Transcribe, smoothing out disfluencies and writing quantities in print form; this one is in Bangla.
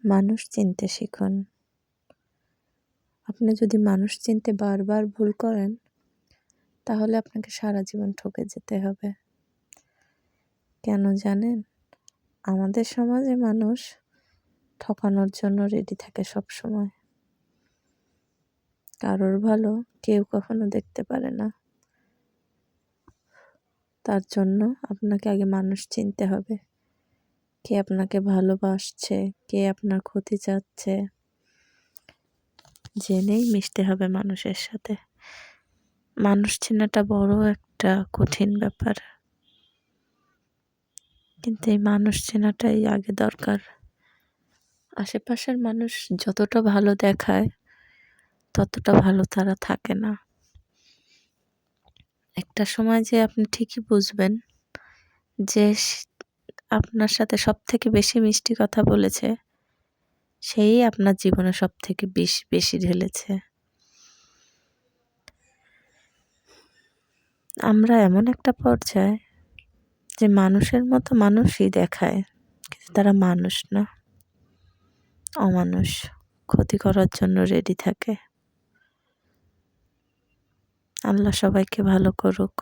মানুষ চিনতে শিখুন। আপনি যদি মানুষ চিনতে বারবার ভুল করেন, তাহলে আপনাকে সারা জীবন ঠকে যেতে হবে। কেন জানেন? আমাদের সমাজে মানুষ ঠকানোর জন্য রেডি থাকে সব সময়। কারোর ভালো কেউ কখনো দেখতে পারে না। তার জন্য আপনাকে আগে মানুষ চিনতে হবে। কে আপনাকে ভালোবাসছে, কে আপনার ক্ষতি চাচ্ছে, জেনেই মিশতে হবে মানুষের সাথে। মানুষ চেনাটা বড় একটা কঠিন ব্যাপার, কিন্তু এই মানুষ চেনাটাই আগে দরকার। আশেপাশের মানুষ যতটা ভালো দেখায়, ততটা ভালো তারা থাকে না। একটা সময় যে আপনি ঠিকই বুঝবেন যে আপনার সাথে সবথেকে বেশি মিষ্টি কথা বলেছে, সেই আপনার জীবনে সবথেকে বেশি ঢেলেছে। আমরা এমন একটা পর্যায়ে যে মানুষের মতো মানুষই দেখায়, কিন্তু তারা মানুষ না, অমানুষ, ক্ষতি করার জন্য রেডি থাকে। আল্লাহ সবাইকে ভালো করুক।